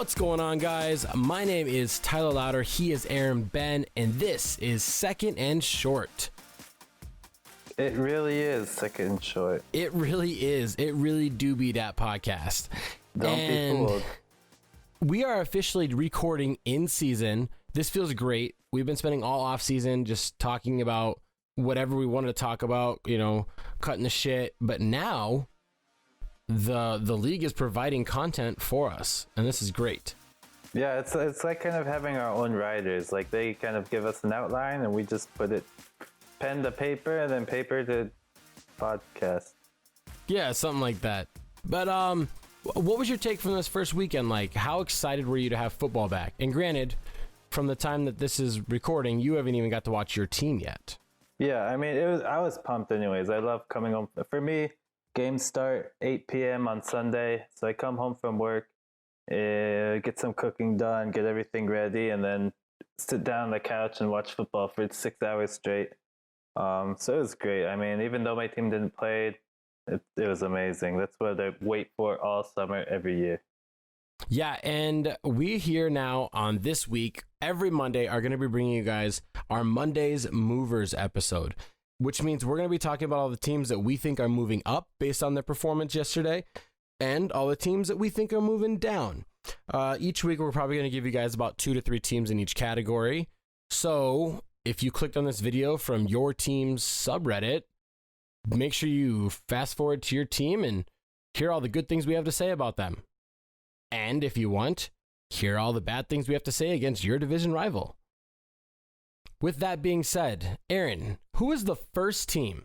What's going on, guys? My name is Tyler Louder. He is Aaron Ben, and this is Second and Short. It really is second and short. It really is. It really do be that podcast. Don't be fooled. We are officially recording in season. This feels great. We've been spending all off season just talking about whatever we wanted to talk about, cutting the shit. But now the league is providing content for us, and this is great. Yeah, it's like kind of having our own writers. Like they kind of give us an outline and we just put it pen to paper and then paper to podcast. Yeah, something like that. But what was your take from this first weekend like? How excited were you to have football back? And granted, from the time that this is recording, you haven't even got to watch your team yet. Yeah, I mean, I was pumped anyways. I love coming home. For me, games start 8 p.m. on Sunday, so I come home from work, get some cooking done, get everything ready, and then sit down on the couch and watch football for 6 hours straight. So it was great. I mean, even though my team didn't play, it was amazing. That's what I wait for all summer, every year. Yeah, and we here now on this week, every Monday, are going to be bringing you guys our Monday's Movers episode, which means we're going to be talking about all the teams that we think are moving up based on their performance yesterday, and all the teams that we think are moving down. Each week, we're probably going to give you guys about 2 to 3 teams in each category. So if you clicked on this video from your team's subreddit, make sure you fast forward to your team and hear all the good things we have to say about them. And if you want, hear all the bad things we have to say against your division rival. With that being said, Aaron, who is the first team?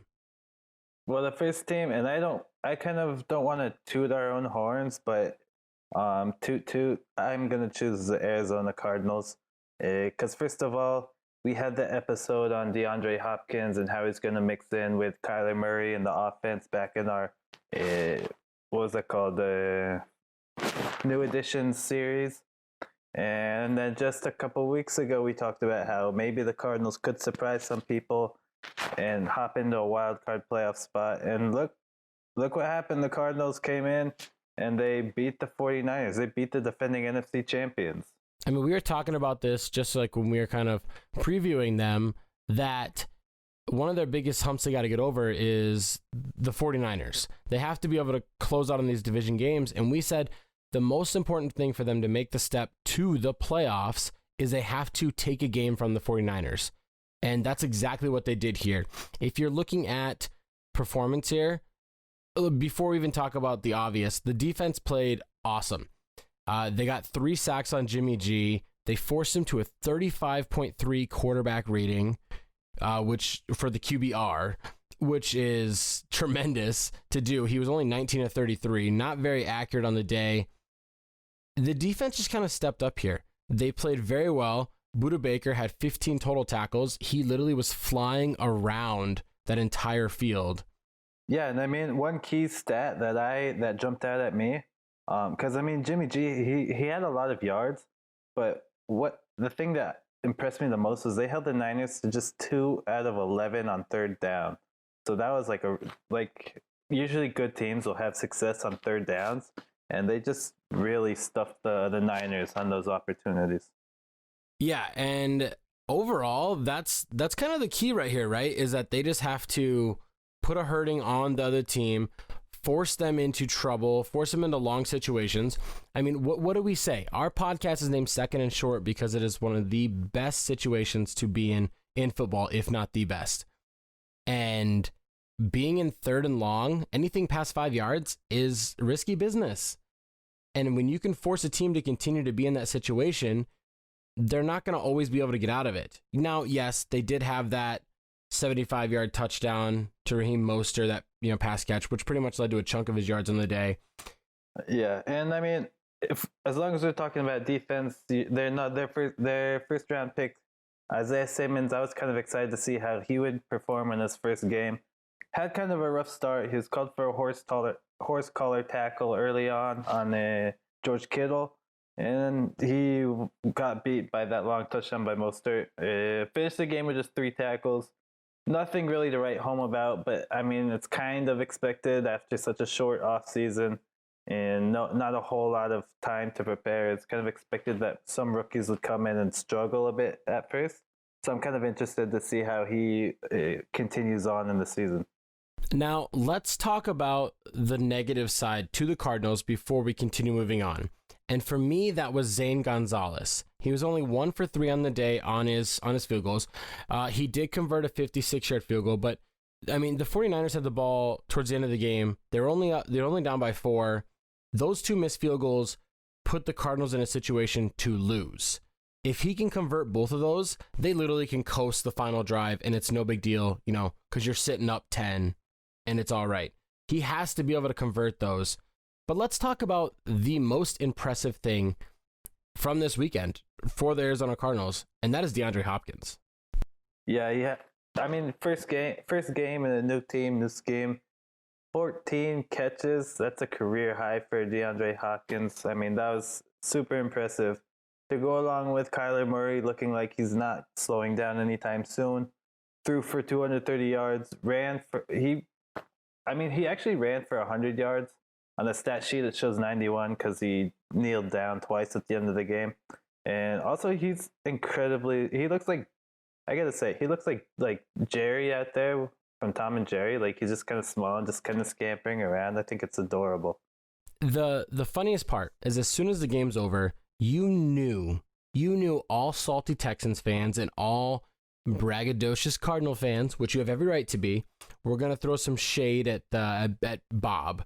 Well, the first team, and I kind of don't want to toot our own horns, but I'm going to choose the Arizona Cardinals. Because first of all, we had the episode on DeAndre Hopkins and how he's going to mix in with Kyler Murray in the offense back in our, what was it called? The New Editions series. And then just a couple weeks ago, we talked about how maybe the Cardinals could surprise some people and hop into a wild card playoff spot. And look what happened. The Cardinals came in and they beat the 49ers. They beat the defending NFC champions. I mean, we were talking about this just like when we were kind of previewing them, that one of their biggest humps they got to get over is the 49ers. They have to be able to close out on these division games. And we said the most important thing for them to make the step to the playoffs is they have to take a game from the 49ers. And that's exactly what they did here. If you're looking at performance here, before we even talk about the obvious, the defense played awesome. They got 3 sacks on Jimmy G. They forced him to a 35.3 quarterback rating, which for the QBR, which is tremendous to do. He was only 19 of 33, not very accurate on the day. The defense just kind of stepped up here. They played very well. Budda Baker had 15 total tackles. He literally was flying around that entire field. Yeah, and I mean, one key stat that jumped out at me, because I mean, Jimmy G, he had a lot of yards, but the thing that impressed me the most was they held the Niners to just 2 out of 11 on third down. So that was like usually good teams will have success on third downs, and they just really stuffed the Niners on those opportunities. Yeah, and overall, that's kind of the key right here, right? Is that they just have to put a hurting on the other team, force them into trouble, force them into long situations. I mean, what do we say? Our podcast is named Second and Short because it is one of the best situations to be in football, if not the best. And being in third and long, anything past 5 yards is risky business. And when you can force a team to continue to be in that situation, they're not going to always be able to get out of it. Now, yes, they did have that 75-yard touchdown to Raheem Mostert, that pass catch, which pretty much led to a chunk of his yards on the day. Yeah, and I mean, as long as we're talking about defense, they're not their first round pick, Isaiah Simmons. I was kind of excited to see how he would perform in his first game. Had kind of a rough start. He was called for a horse collar tackle early on George Kittle, and he got beat by that long touchdown by Mostert. Finished the game with just 3 tackles. Nothing really to write home about, but I mean, it's kind of expected after such a short off season. and not a whole lot of time to prepare. It's kind of expected that some rookies would come in and struggle a bit at first. So I'm kind of interested to see how he continues on in the season. Now, let's talk about the negative side to the Cardinals before we continue moving on. And for me, that was Zane Gonzalez. He was only 1 for 3 on the day on his field goals. He did convert a 56-yard field goal, but I mean, the 49ers had the ball towards the end of the game. They're only down by 4. Those 2 missed field goals put the Cardinals in a situation to lose. If he can convert both of those, they literally can coast the final drive, and it's no big deal, because you're sitting up 10, and it's all right. He has to be able to convert those. But let's talk about the most impressive thing from this weekend for the Arizona Cardinals, and that is DeAndre Hopkins. Yeah. I mean, first game in a new team, new scheme. 14 catches. That's a career high for DeAndre Hopkins. I mean, that was super impressive. To go along with Kyler Murray looking like he's not slowing down anytime soon. Threw for 230 yards. He actually ran for 100 yards. On the stat sheet, it shows 91 because he kneeled down twice at the end of the game. And also, he looks like, I gotta say, he looks like Jerry out there from Tom and Jerry. Like, he's just kind of small and just kind of scampering around. I think it's adorable. The funniest part is as soon as the game's over, you knew all salty Texans fans and all braggadocious Cardinal fans, which you have every right to be, were going to throw some shade at Bob.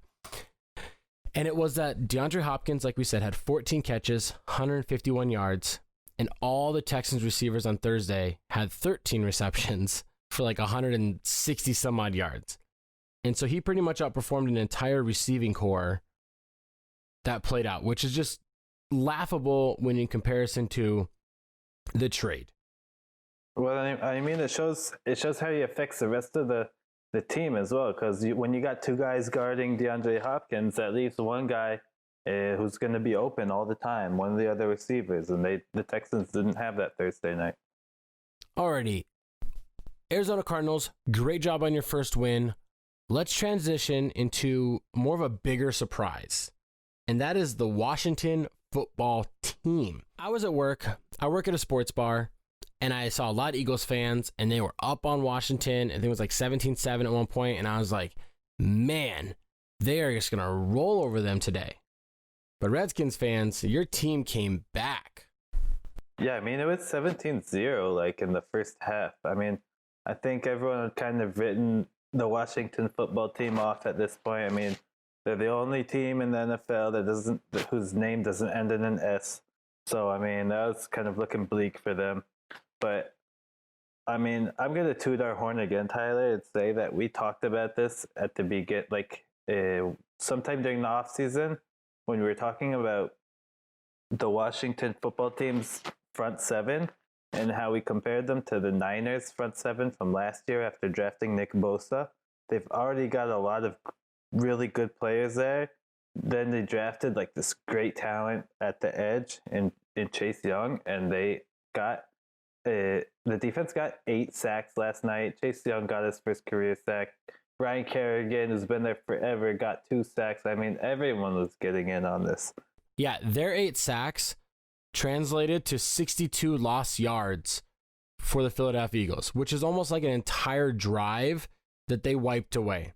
And it was that DeAndre Hopkins, like we said, had 14 catches, 151 yards, and all the Texans receivers on Thursday had 13 receptions for like 160 some odd yards. And so he pretty much outperformed an entire receiving core that played out, which is just laughable when in comparison to the trade. Well, I mean, it shows how he affects the rest of the team as well, because when you got 2 guys guarding DeAndre Hopkins, that leaves one guy who's going to be open all the time, one of the other receivers, and the Texans didn't have that Thursday night. Alrighty, Arizona Cardinals, great job on your first win. Let's transition into more of a bigger surprise, and that is the Washington football team. I was at work. I work at a sports bar, and I saw a lot of Eagles fans, and they were up on Washington. I think it was like 17-7 at one point, and I was like, man, they are just going to roll over them today. But Redskins fans, your team came back. Yeah, I mean, it was 17-0 like in the first half. I mean, I think everyone had kind of written the Washington football team off at this point. I mean, they're the only team in the NFL whose name doesn't end in an S. So, I mean, that was kind of looking bleak for them. But, I mean, I'm going to toot our horn again, Tyler, and say that we talked about this at the beginning, sometime during the offseason when we were talking about the Washington football team's front 7 and how we compared them to the Niners front 7 from last year after drafting Nick Bosa. They've already got a lot of really good players there. Then they drafted like this great talent at the edge in Chase Young, and they got the defense got 8 sacks last night. Chase Young got his first career sack. Ryan Kerrigan, who's been there forever, got 2 sacks. I mean, everyone was getting in on this. Yeah, their 8 sacks translated to 62 lost yards for the Philadelphia Eagles, which is almost like an entire drive that they wiped away.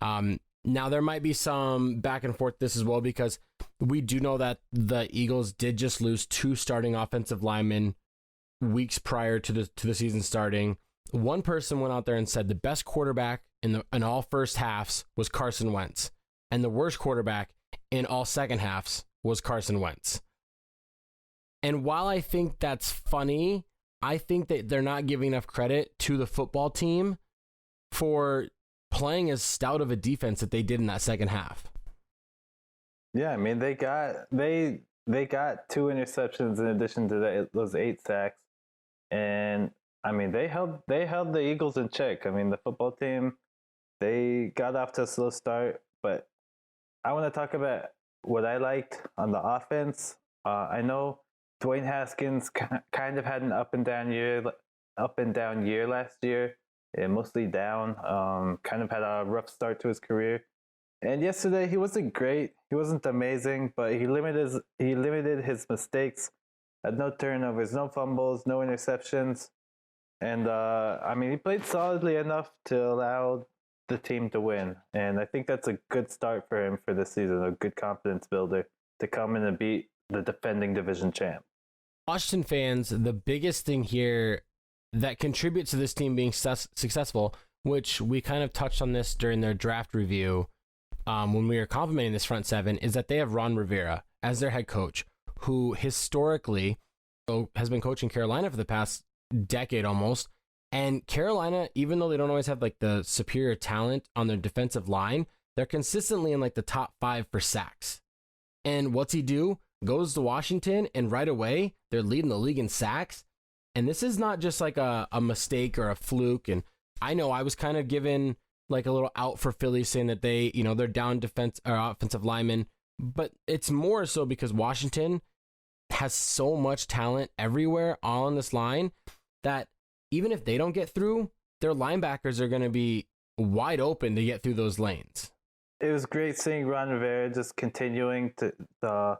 Now, there might be some back and forth this as well, because we do know that the Eagles did just lose 2 starting offensive linemen weeks prior to the season starting. One person went out there and said the best quarterback in all first halves was Carson Wentz, and the worst quarterback in all second halves was Carson Wentz. And while I think that's funny, I think that they're not giving enough credit to the football team for playing as stout of a defense that they did in that second half. Yeah, I mean, they got 2 interceptions in addition to those 8 sacks, and I mean, they held the Eagles in check. I mean, the football team, they got off to a slow start, but I want to talk about what I liked on the offense. I know Dwayne Haskins kind of had an up and down year last year, and mostly down. Kind of had a rough start to his career. And yesterday he wasn't great. He wasn't amazing, but he limited his mistakes. Had no turnovers, no fumbles, no interceptions, and I mean he played solidly enough to allow the team to win. And I think that's a good start for him for this season, a good confidence builder to come in and beat the defending division champ. Washington fans, the biggest thing here that contributes to this team being successful, which we kind of touched on this during their draft review when we were complimenting this front seven, is that they have Ron Rivera as their head coach, who historically has been coaching Carolina for the past decade almost. And Carolina, even though they don't always have like the superior talent on their defensive line, they're consistently in like the top 5 for sacks. And what's he do? Goes to Washington, and right away they're leading the league in sacks. And this is not just like a mistake or a fluke. And I know I was kind of given like a little out for Philly, saying that they, they're down defense or offensive linemen, but it's more so because Washington has so much talent everywhere all on this line that even if they don't get through, their linebackers are going to be wide open to get through those lanes. It was great seeing Ron Rivera just continuing to the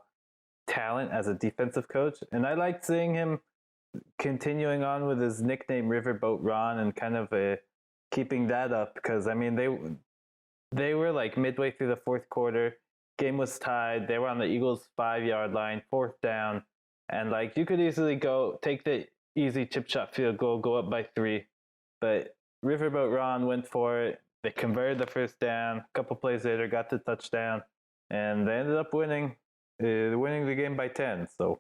talent as a defensive coach, and I liked seeing him continuing on with his nickname Riverboat Ron and kind of keeping that up, because I mean they were like midway through the fourth quarter, game was tied, they were on the Eagles 5-yard line, 4th down, and like you could easily go take the easy chip shot field goal, go up by 3, but Riverboat Ron went for it. They converted the first down. A couple plays later, got the touchdown, and they ended up winning the game by 10. So,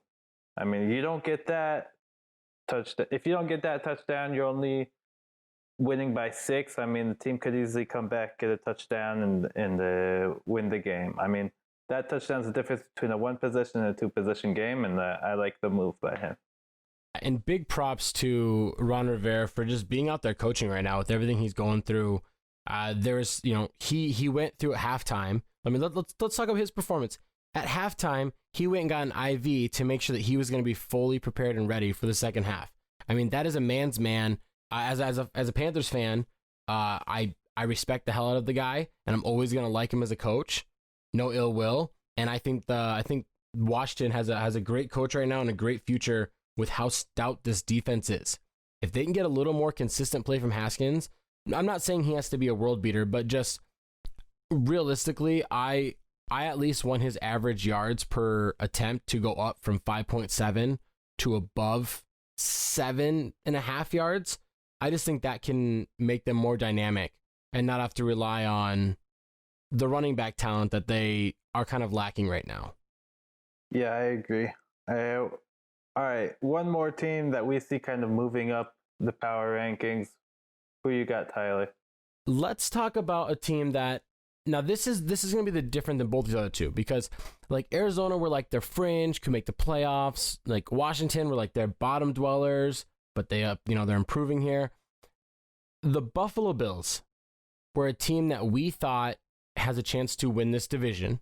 I mean, you don't get that touchdown. If you don't get that touchdown, you're only winning by 6. I mean, the team could easily come back, get a touchdown, and win the game. I mean, that touchdown's the difference between a 1-possession and a 2-possession game, and I like the move by him. And big props to Ron Rivera for just being out there coaching right now with everything he's going through. There's, he went through at halftime. I mean, let's talk about his performance. At halftime, he went and got an IV to make sure that he was going to be fully prepared and ready for the second half. I mean, that is a man's man. As a Panthers fan, I respect the hell out of the guy, and I'm always going to like him as a coach. No ill will. And I think Washington has a great coach right now and a great future with how stout this defense is. If they can get a little more consistent play from Haskins, I'm not saying he has to be a world beater, but just realistically, I at least want his average yards per attempt to go up from 5.7 to above 7.5 yards. I just think that can make them more dynamic and not have to rely on the running back talent that they are kind of lacking right now. Yeah, I agree. All right, one more team that we see kind of moving up the power rankings. Who you got, Tyler? Let's talk about a team that, now this is going to be the different than both the other two, because like Arizona were like their fringe, could make the playoffs. Like Washington were like their bottom dwellers, but they they're improving here. The Buffalo Bills were a team that we thought has a chance to win this division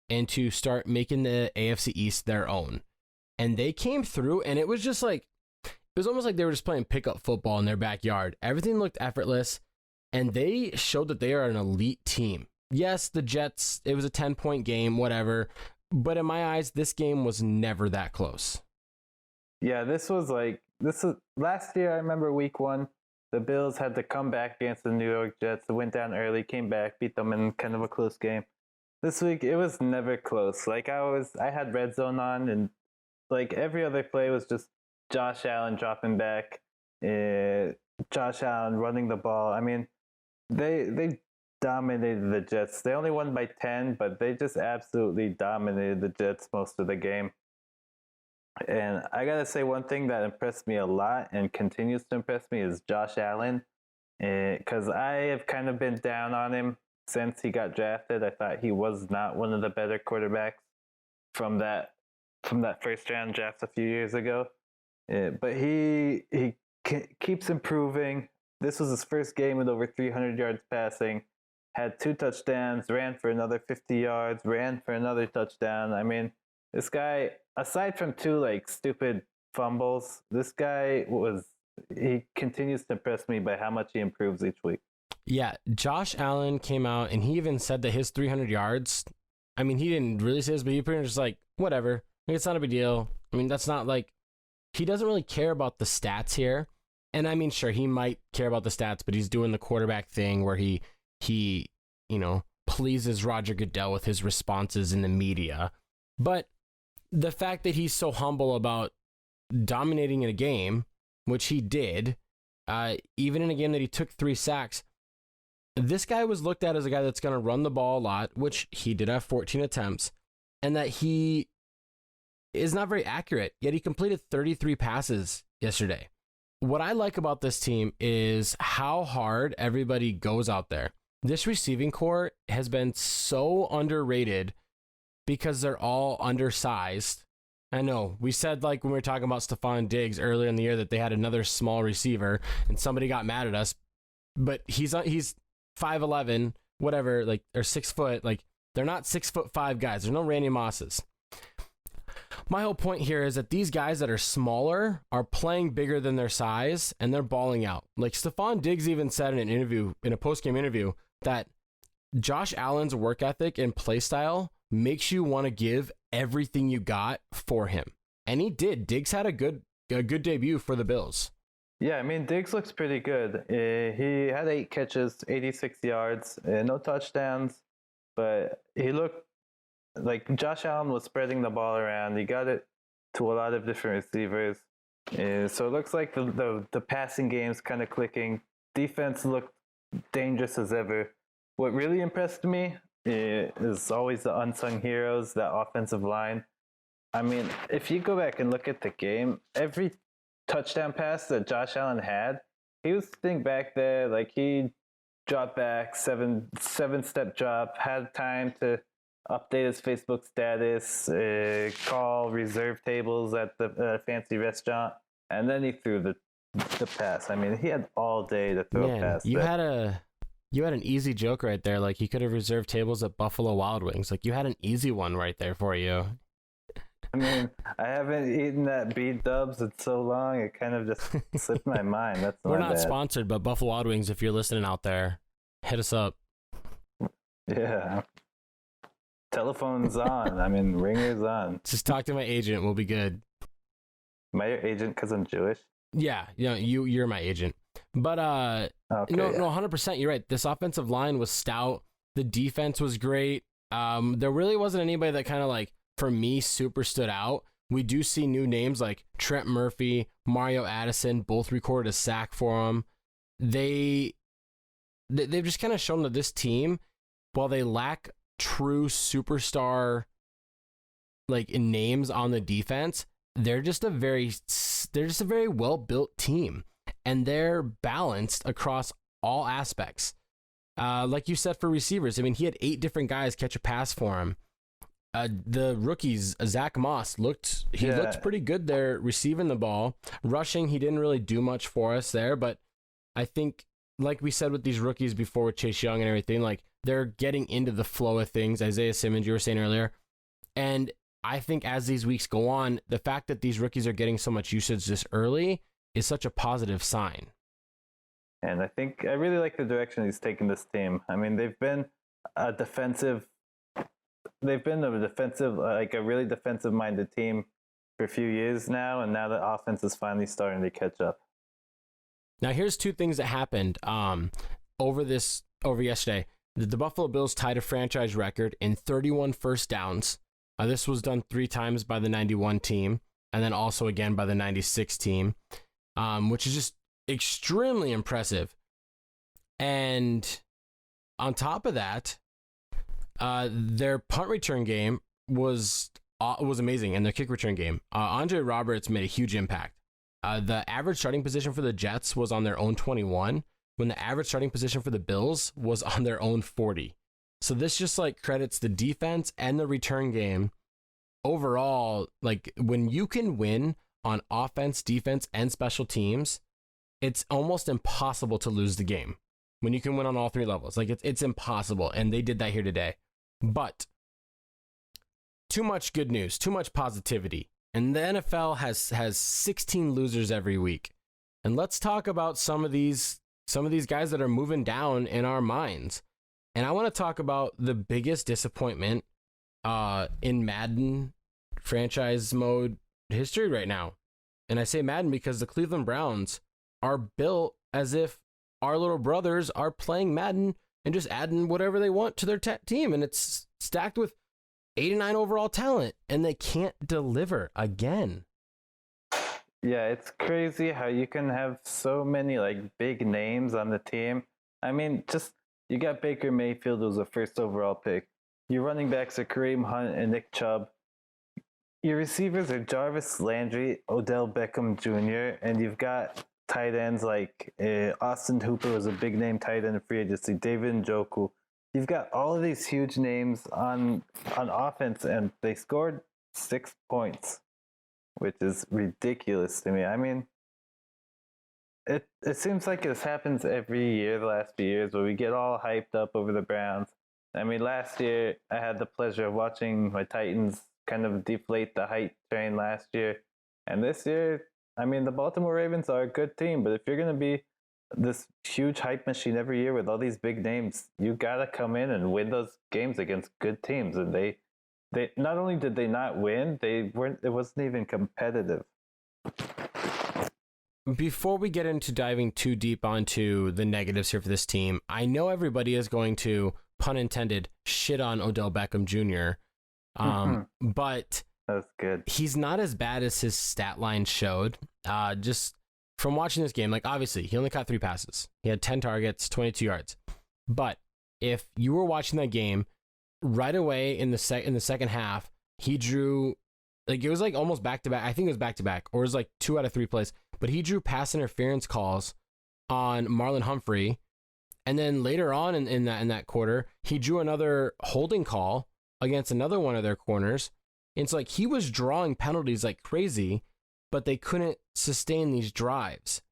and to start making the AFC East their own. And they came through, and it was just like, it was almost like they were just playing pickup football in their backyard. Everything looked effortless, and they showed that they are an elite team. Yes, the Jets, it was a 10-point game, whatever. But in my eyes, this game was never that close. Yeah, this was last year. I remember week 1, the Bills had to come back against the New York Jets. They went down early, came back, beat them in kind of a close game. This week, it was never close. Like I had Red Zone on, and like every other play was just Josh Allen dropping back, Josh Allen running the ball. I mean, they dominated the Jets. They only won by 10, but they just absolutely dominated the Jets most of the game. And I gotta say, one thing that impressed me a lot and continues to impress me is Josh Allen, because I have kind of been down on him since he got drafted. I thought he was not one of the better quarterbacks from that first round draft a few years ago. But he keeps improving. This was his first game with over 300 yards passing, had 2 touchdowns, ran for another 50 yards, ran for another touchdown. I mean, this guy, aside from 2 like stupid fumbles, this guy he continues to impress me by how much he improves each week. Yeah, Josh Allen came out and he even said that his 300 yards I mean, he didn't really say this, but he pretty much just like, whatever. Like, it's not a big deal. I mean, that's not like, he doesn't really care about the stats here. And I mean, sure, he might care about the stats, but he's doing the quarterback thing where he, you know, pleases Roger Goodell with his responses in the media. But the fact that he's so humble about dominating in a game, which he did, even in a game that he took 3 sacks, this guy was looked at as a guy that's going to run the ball a lot, which he did have 14 attempts, and that he is not very accurate, yet he completed 33 passes yesterday. What I like about this team is how hard everybody goes out there. This receiving core has been so underrated because they're all undersized. I know we said, like, when we were talking about Stephon Diggs earlier in the year, that they had another small receiver and somebody got mad at us, but he's 5'11", whatever, like, or 6 foot. Like, they're not 6'5" guys. There's no Randy Mosses. My whole point here is that these guys that are smaller are playing bigger than their size, and they're balling out. Like, Stephon Diggs even said in a post-game interview, that Josh Allen's work ethic and play style makes you want to give everything you got for him. And he did. Diggs had a good debut for the Bills. Yeah, I mean, Diggs looks pretty good. He had 8 catches, 86 yards, no touchdowns, but he looked like Josh Allen was spreading the ball around. He got it to a lot of different receivers. So it looks like the passing game's kind of clicking. Defense looked dangerous as ever. What really impressed me is always the unsung heroes, that offensive line. I mean, if you go back and look at the game, every touchdown pass that Josh Allen had, he was sitting back there, like, he dropped back, seven-step drop, had time to update his Facebook status, call reserve tables at the fancy restaurant, and then he threw the pass. I mean, he had all day to throw a pass. You had an easy joke right there. Like, he could have reserved tables at Buffalo Wild Wings. Like, you had an easy one right there for you. I mean, I haven't eaten that B-dubs in so long, it kind of just slipped my mind. That's We're not sponsored, but Buffalo Wild Wings, if you're listening out there, hit us up. Yeah. Telephone's on. I mean, ringer's on. Just talk to my agent. We'll be good. Am I your agent because I'm Jewish? Yeah, you're my agent. But okay, no, 100%. You're right. This offensive line was stout. The defense was great. There really wasn't anybody that kind of, like, for me, super stood out. We do see new names like Trent Murphy, Mario Addison, both recorded a sack for them. They've just kind of shown that this team, while they lack true superstar, like, in names on the defense, they're just a very well built team, and they're balanced across all aspects. Like you said, for receivers, I mean, he had 8 different guys catch a pass for him. The rookies, Zach Moss, looked pretty good there receiving the ball. Rushing, he didn't really do much for us there, but I think, like we said with these rookies before with Chase Young and everything, like, they're getting into the flow of things. Isaiah Simmons, you were saying earlier. And I think as these weeks go on, the fact that these rookies are getting so much usage this early is such a positive sign. And I think I really like the direction he's taken this team. I mean, they've been a really defensive-minded team for a few years now, and now the offense is finally starting to catch up. Now, here's 2 things that happened over yesterday. The Buffalo Bills tied a franchise record in 31 first downs. This was done 3 times by the 91 team, and then also again by the 96 team, which is just extremely impressive. And on top of that, their punt return game was amazing, and their kick return game. Andre Roberts made a huge impact. The average starting position for the Jets was on their own 21, when the average starting position for the Bills was on their own 40. So this just, like, credits the defense and the return game. Overall, like, when you can win on offense, defense, and special teams, it's almost impossible to lose the game. When you can win on all 3 levels, like, it's impossible, and they did that here today. But too much good news, too much positivity, and the NFL has 16 losers every week. And let's talk about some of these guys that are moving down in our minds. And I want to talk about the biggest disappointment in Madden franchise mode history right now. And I say Madden because the Cleveland Browns are built as if our little brothers are playing Madden and just adding whatever they want to their team. And it's stacked with 89 overall talent, and they can't deliver again. Yeah, it's crazy how you can have so many like big names on the team. I mean, just you got Baker Mayfield, who's a first overall pick. Your running backs are Kareem Hunt and Nick Chubb. Your receivers are Jarvis Landry, Odell Beckham Jr., and you've got tight ends like Austin Hooper was a big name tight end in free agency, David Njoku. You've got all of these huge names on offense, and they scored 6 points, which is ridiculous to me. I mean, it seems like this happens every year the last few years where we get all hyped up over the Browns. I mean, last year I had the pleasure of watching my Titans kind of deflate the hype train last year. And this year, I mean, the Baltimore Ravens are a good team, but if you're going to be this huge hype machine every year with all these big names, you got to come in and win those games against good teams. And they not only did they not win, it wasn't even competitive. Before we get into diving too deep onto the negatives here for this team, I know everybody is going to, pun intended, shit on Odell Beckham Jr. But that's good. He's not as bad as his stat line showed. Just from watching this game, like obviously he only caught 3 passes. He had 10 targets, 22 yards. But if you were watching that game, right away in the second half, he drew, like it was like almost back to back. I think it was back to back, or it was like 2 out of 3 plays. But he drew pass interference calls on Marlon Humphrey, and then later on in that quarter, he drew another holding call against another one of their corners. And it's like he was drawing penalties like crazy, but they couldn't sustain these drives.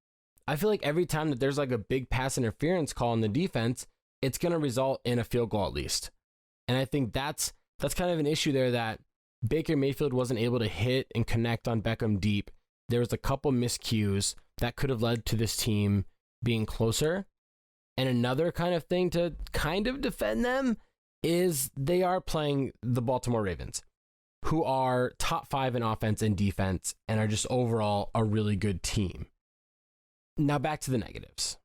I feel like every time that there's like a big pass interference call in the defense, it's going to result in a field goal at least. And I think that's kind of an issue there, that Baker Mayfield wasn't able to hit and connect on Beckham deep. There was a couple miscues that could have led to this team being closer. And another kind of thing to kind of defend them is they are playing the Baltimore Ravens, who are top 5 in offense and defense and are just overall a really good team. Now back to the negatives.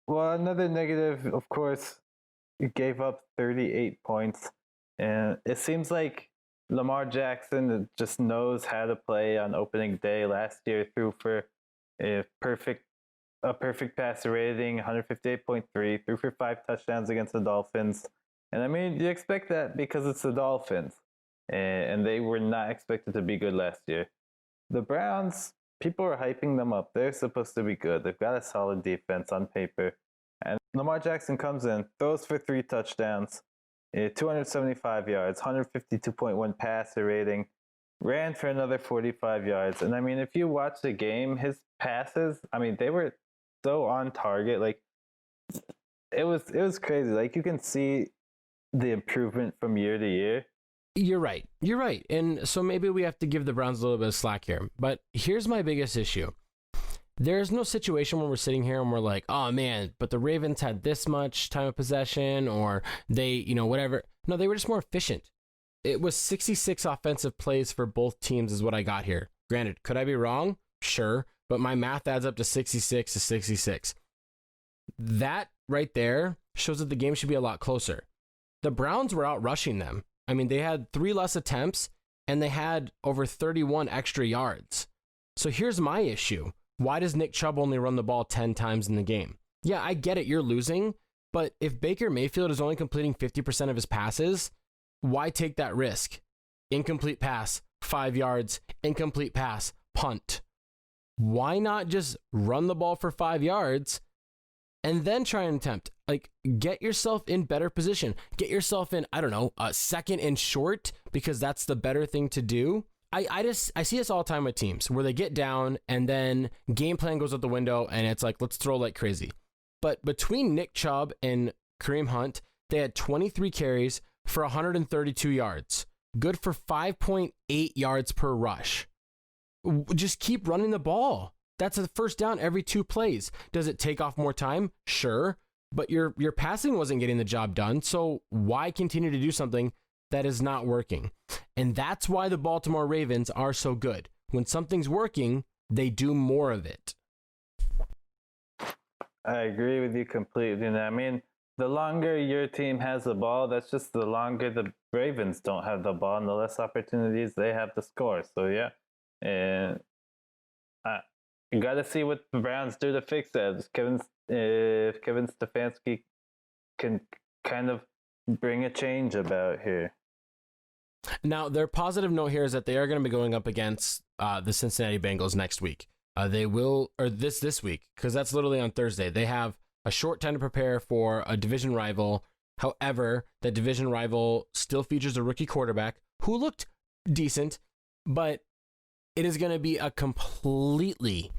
Well, another negative, of course, it gave up 38 points. And it seems like Lamar Jackson just knows how to play on opening day. Last year threw for a perfect passer rating, 158.3, threw for 5 touchdowns against the Dolphins. And I mean, you expect that because it's the Dolphins. And they were not expected to be good last year. The Browns, people are hyping them up. They're supposed to be good. They've got a solid defense on paper. And Lamar Jackson comes in, throws for 3 touchdowns, 275 yards, 152.1 passer rating, ran for another 45 yards. And I mean, if you watch the game, his passes, I mean, they were so on target. Like, it was crazy. Like, you can see the improvement from year to year. You're right. And so maybe we have to give the Browns a little bit of slack here. But here's my biggest issue. There's no situation where we're sitting here and we're like, oh man, but the Ravens had this much time of possession, or they, whatever. No, they were just more efficient. It was 66 offensive plays for both teams is what I got here. Granted, could I be wrong? Sure. But my math adds up to 66 to 66. That right there shows that the game should be a lot closer. The Browns were out rushing them. I mean, they had 3 less attempts and they had over 31 extra yards. So here's my issue. Why does Nick Chubb only run the ball 10 times in the game? Yeah, I get it. You're losing. But if Baker Mayfield is only completing 50% of his passes, why take that risk? Incomplete pass, 5 yards, incomplete pass, punt. Why not just run the ball for 5 yards and then try and attempt? Like, get yourself in better position. Get yourself in, I don't know, a second and short, because that's the better thing to do. I see this all the time with teams where they get down and then game plan goes out the window and it's like, let's throw like crazy. But between Nick Chubb and Kareem Hunt, they had 23 carries for 132 yards, good for 5.8 yards per rush. Just keep running the ball. That's a first down every 2 plays. Does it take off more time? Sure. But your passing wasn't getting the job done. So why continue to do something that is not working. And that's why the Baltimore Ravens are so good. When something's working, they do more of it. I agree with you completely. I mean, the longer your team has the ball, that's just the longer the Ravens don't have the ball and the less opportunities they have to score. So, yeah. And you got to see what the Browns do to fix that. If Kevin Stefanski can kind of bring a change about here. Now, their positive note here is that they are going to be going up against the Cincinnati Bengals next week. They will, or this week, because that's literally on Thursday. They have a short time to prepare for a division rival. However, that division rival still features a rookie quarterback who looked decent, but it is going to be a completely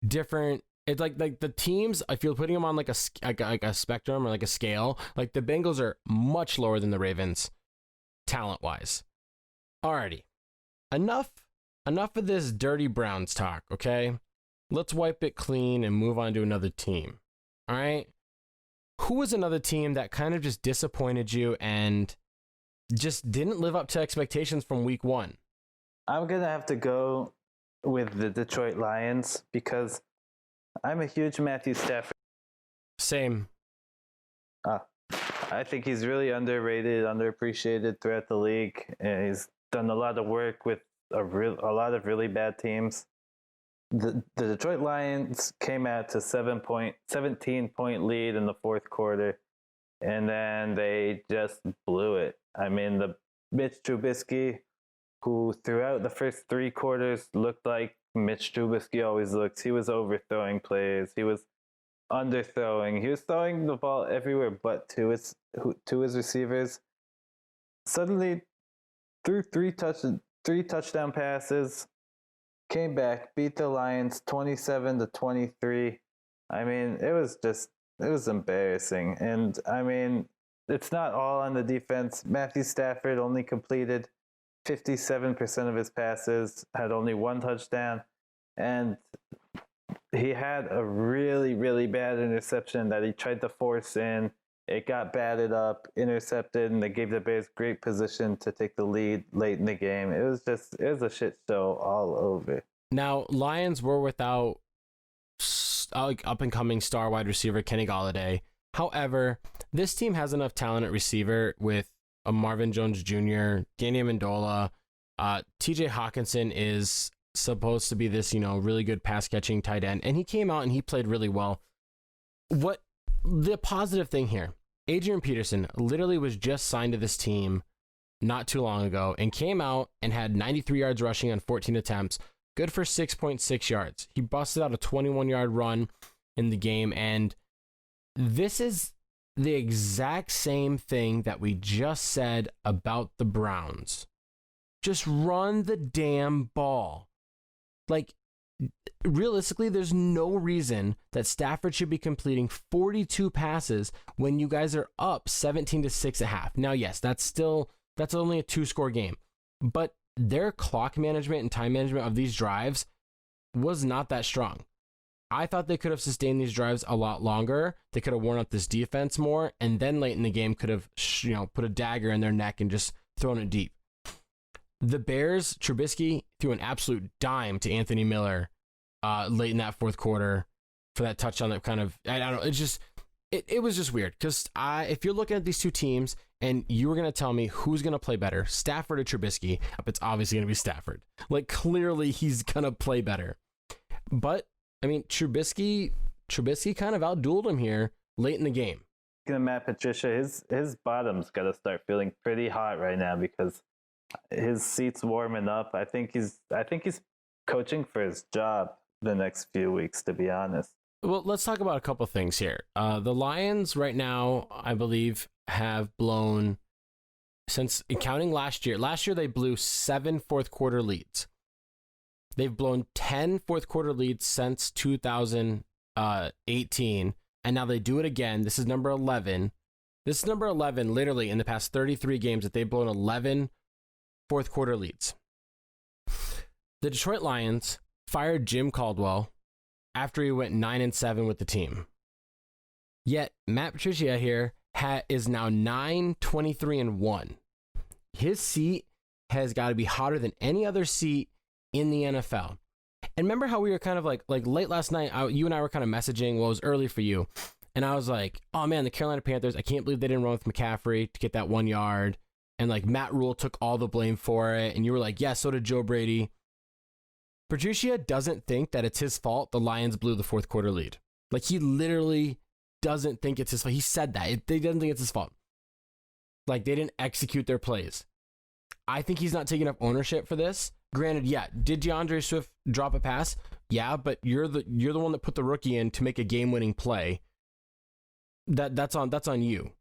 different. It's like the teams, I feel putting them on like a spectrum or like a scale. Like the Bengals are much lower than the Ravens, talent-wise. Alrighty, enough of this dirty Browns talk, okay? Let's wipe it clean and move on to another team. All right? Who was another team that kind of just disappointed you and just didn't live up to expectations from week one? I'm going to have to go with the Detroit Lions because I'm a huge Matthew Stafford. Same. I think he's really underrated, underappreciated throughout the league. And he's done a lot of work with a lot of really bad teams. The Detroit Lions came out to 17-point lead in the fourth quarter, and then they just blew it. I mean, the Mitch Trubisky, who throughout the first three quarters looked like Mitch Trubisky always looks. He was overthrowing players. He was underthrowing. He was throwing the ball everywhere but to his receivers. Suddenly, threw three touchdown passes, came back, beat the Lions 27-23. I mean, it was embarrassing. And I mean, it's not all on the defense. Matthew Stafford only completed 57% of his passes, had only one touchdown, and he had a really, really bad interception that he tried to force in. It got batted up, intercepted, and they gave the Bears great position to take the lead late in the game. It was a shit show all over. Now, Lions were without up-and-coming star wide receiver Kenny Golladay. However, this team has enough talent at receiver with Marvin Jones Jr., Danny Amendola. TJ Hawkinson is supposed to be this, really good pass-catching tight end, and he came out and he played really well. What the positive thing here, Adrian Peterson literally was just signed to this team not too long ago and came out and had 93 yards rushing on 14 attempts, good for 6.6 yards. He busted out a 21-yard run in the game, and this is the exact same thing that we just said about the Browns. Just run the damn ball. Like, realistically, there's no reason that Stafford should be completing 42 passes when you guys are up 17-6 at half. Now, yes, that's only a 2-score game, but their clock management and time management of these drives was not that strong. I thought they could have sustained these drives a lot longer. They could have worn out this defense more, and then late in the game could have, put a dagger in their neck and just thrown it deep. The Bears, Trubisky threw an absolute dime to Anthony Miller late in that fourth quarter for that touchdown that kind of, I don't know, it was just weird because if you're looking at these two teams and you were going to tell me who's going to play better, Stafford or Trubisky, it's obviously going to be Stafford. Like, clearly he's going to play better. But, I mean, Trubisky kind of outdueled him here late in the game. Matt Patricia, his bottom's got to start feeling pretty hot right now because his seat's warming up. I think he's coaching for his job the next few weeks, to be honest. Well, let's talk about a couple things here. The Lions right now, I believe, have blown, since counting last year they blew 7 fourth quarter leads. They've blown 10 fourth quarter leads since 2018, and now they do it again. This is number 11. This is number 11 literally in the past 33 games that they've blown 11 fourth quarter leads. The Detroit Lions fired Jim Caldwell after he went 9-7 with the team. Yet Matt Patricia here is now 9-23-1. His seat has got to be hotter than any other seat in the NFL. And remember how we were kind of like late last night, you and I were kind of messaging. Well, it was early for you. And I was like, oh man, the Carolina Panthers, I can't believe they didn't run with McCaffrey to get that 1 yard. And like Matt Rule took all the blame for it. And you were like, yeah, so did Joe Brady. Patricia doesn't think that it's his fault the Lions blew the fourth quarter lead. Like, he literally doesn't think it's his fault. He said that. He doesn't think it's his fault. Like, they didn't execute their plays. I think he's not taking enough ownership for this. Granted, yeah, did DeAndre Swift drop a pass? Yeah, but you're the one that put the rookie in to make a game-winning play. That's on you.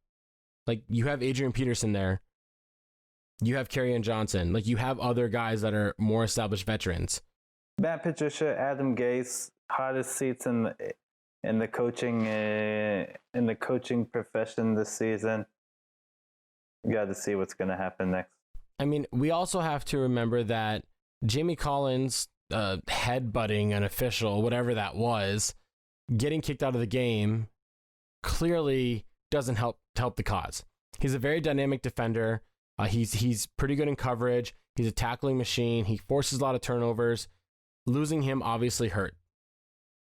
Like, you have Adrian Peterson there. You have Kerryon Johnson. Like, you have other guys that are more established veterans. Matt Patricia, Adam Gase, hottest seats in the coaching profession this season. You got to see what's going to happen next. I mean, we also have to remember that Jamie Collins headbutting an official, whatever that was, getting kicked out of the game, clearly doesn't help the cause. He's a very dynamic defender. He's pretty good in coverage. He's a tackling machine. He forces a lot of turnovers. Losing him obviously hurt,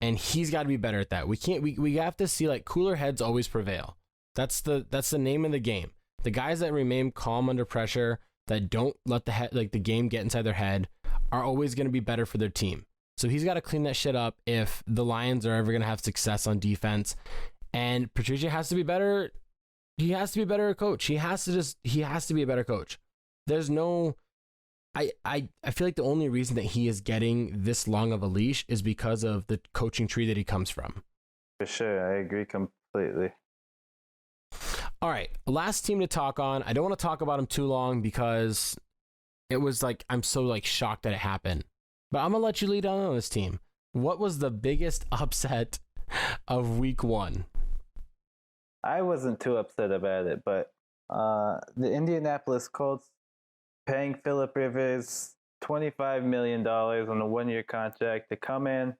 and he's got to be better at that. We have to see, like, cooler heads always prevail. That's the name of the game. The guys that remain calm under pressure, that don't let the game get inside their head, are always going to be better for their team. So he's got to clean that shit up if the Lions are ever going to have success on defense. And Patricia has to be better. He has to be a better coach. He has to be a better coach. There's no. I feel like the only reason that he is getting this long of a leash is because of the coaching tree that he comes from. For sure, I agree completely. All right, last team to talk on. I don't want to talk about him too long because it was like, I'm so like shocked that it happened. But I'm gonna let you lead on this team. What was the biggest upset of week 1? I wasn't too upset about it, but the Indianapolis Colts paying Phillip Rivers $25 million on a 1-year contract to come in,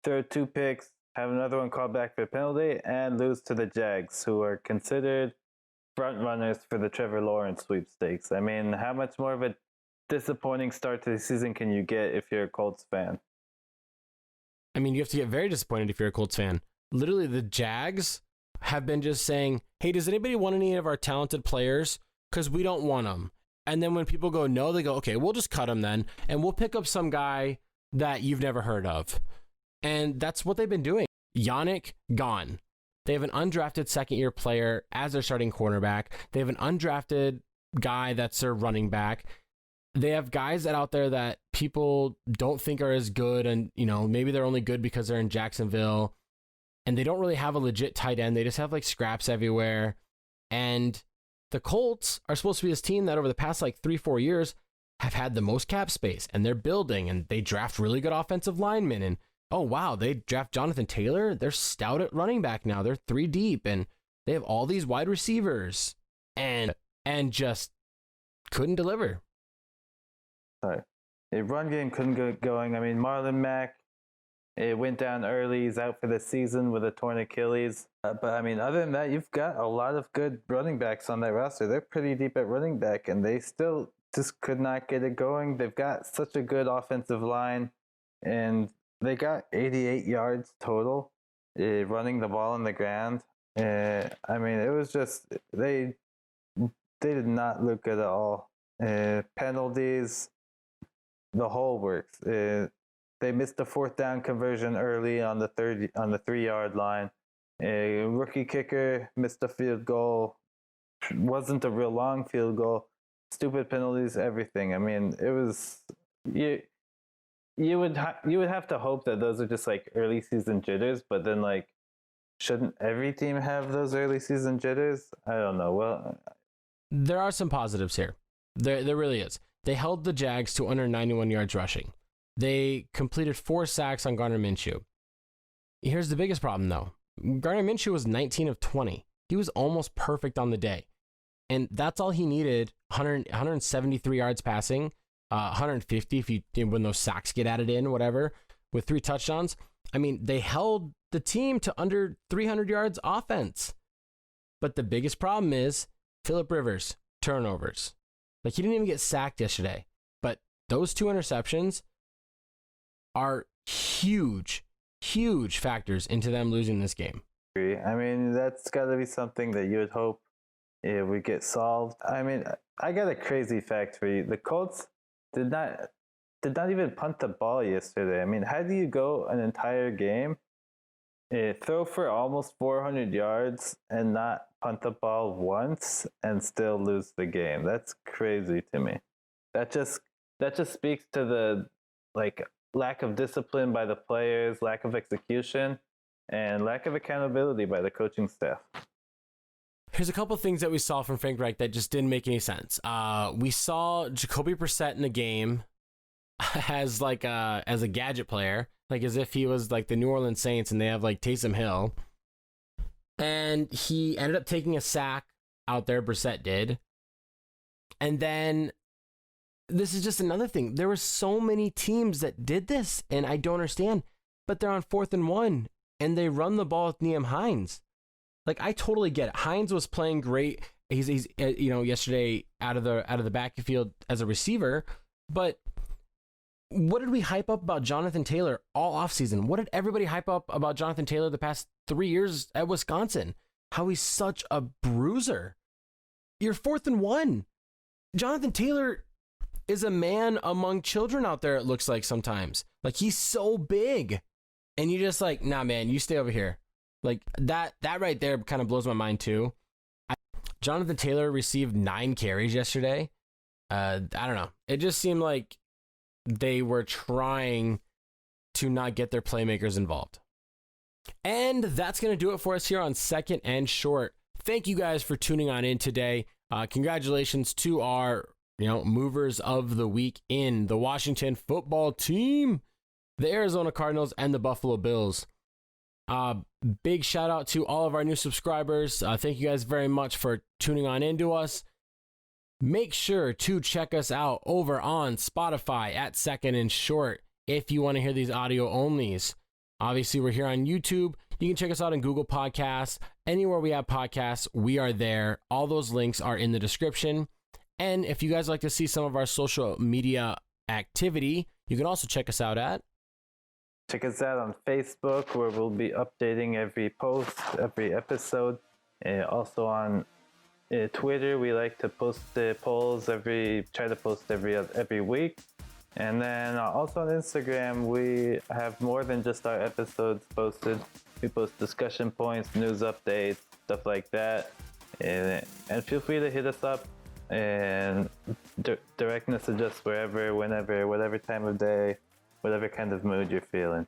throw 2 picks, have another one called back for a penalty, and lose to the Jags, who are considered front runners for the Trevor Lawrence sweepstakes. I mean, how much more of a disappointing start to the season can you get if you're a Colts fan? I mean, you have to get very disappointed if you're a Colts fan. Literally, the Jags have been just saying, hey, does anybody want any of our talented players? Because we don't want them. And then when people go no, they go, okay, we'll just cut him then, and we'll pick up some guy that you've never heard of. And that's what they've been doing. Yannick, gone. They have an undrafted second-year player as their starting cornerback. They have an undrafted guy that's their running back. They have guys out there that people don't think are as good, and maybe they're only good because they're in Jacksonville. And they don't really have a legit tight end. They just have like scraps everywhere. And the Colts are supposed to be this team that over the past like 3-4 years have had the most cap space, and they're building, and they draft really good offensive linemen. And oh wow, they draft Jonathan Taylor. They're stout at running back now. They're 3 deep, and they have all these wide receivers, and just couldn't deliver. Sorry, the run game couldn't get going. I mean, Marlon Mack, it went down early. He's out for the season with a torn Achilles. But I mean, other than that, you've got a lot of good running backs on that roster. They're pretty deep at running back, and they still just could not get it going. They've got such a good offensive line, and they got 88 yards total running the ball on the ground. I mean, it was just, they did not look good at all. Penalties, the whole works. They missed the 4th down conversion early on the 3-yard line. A rookie kicker missed a field goal. Wasn't a real long field goal. Stupid penalties, everything. I mean, it was you would have to hope that those are just like early season jitters, but then like, shouldn't every team have those early season jitters? I don't know. Well, there are some positives here. There really is. They held the Jags to under 91 yards rushing. They completed 4 sacks on Gardner Minshew. Here's the biggest problem, though. Gardner Minshew was 19 of 20. He was almost perfect on the day. And that's all he needed, 173 yards passing, 150 when those sacks get added in, whatever, with 3 touchdowns. I mean, they held the team to under 300 yards offense. But the biggest problem is Phillip Rivers, turnovers. Like, he didn't even get sacked yesterday. But those 2 interceptions are huge factors into them losing this game. I mean, that's got to be something that you would hope it would get solved. I mean, I got a crazy fact for you. The Colts did not even punt the ball yesterday. I mean, how do you go an entire game, throw for almost 400 yards and not punt the ball once and still lose the game? That's crazy to me. That just speaks to the lack of discipline by the players, lack of execution, and lack of accountability by the coaching staff. Here's a couple things that we saw from Frank Reich that just didn't make any sense. We saw Jacoby Brissett in the game as a gadget player, like as if he was like the New Orleans Saints and they have like Taysom Hill. And he ended up taking a sack out there, Brissett did. And then this is just another thing. There were so many teams that did this, and I don't understand. But they're on 4th and 1, and they run the ball with Nyheim Hines. Like, I totally get it. Hines was playing great. He's yesterday out of the backfield as a receiver. But what did we hype up about Jonathan Taylor all offseason? What did everybody hype up about Jonathan Taylor the past 3 years at Wisconsin? How he's such a bruiser. You're 4th and 1. Jonathan Taylor is a man among children out there, it looks like sometimes. Like, he's so big. And you just like, nah, man, you stay over here. Like, that right there kind of blows my mind, too. Jonathan Taylor received 9 carries yesterday. I don't know. It just seemed like they were trying to not get their playmakers involved. And that's going to do it for us here on Second and Short. Thank you guys for tuning on in today. Congratulations to our movers of the week in the Washington football team, the Arizona Cardinals, and the Buffalo Bills. Big shout out to all of our new subscribers. Thank you guys very much for tuning on into us. Make sure to check us out over on Spotify at Second and Short if you want to hear these audio onlys. Obviously, we're here on YouTube. You can check us out on Google Podcasts. Anywhere we have podcasts, we are there. All those links are in the description. And if you guys like to see some of our social media activity, you can also check us out at... Check us out on Facebook, where we'll be updating every post, every episode. Also on Twitter, we like to post the polls try to post every week. And then also on Instagram, we have more than just our episodes posted. We post discussion points, news updates, stuff like that. And feel free to hit us up and direct message us wherever, whenever, whatever time of day, whatever kind of mood you're feeling.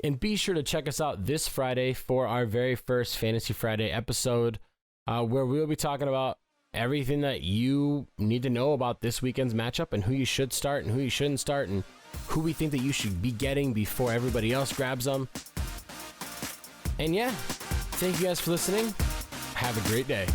And be sure to check us out this Friday for our very first Fantasy Friday episode, where we'll be talking about everything that you need to know about this weekend's matchup and who you should start and who you shouldn't start and who we think that you should be getting before everybody else grabs them. And yeah, thank you guys for listening. Have a great day.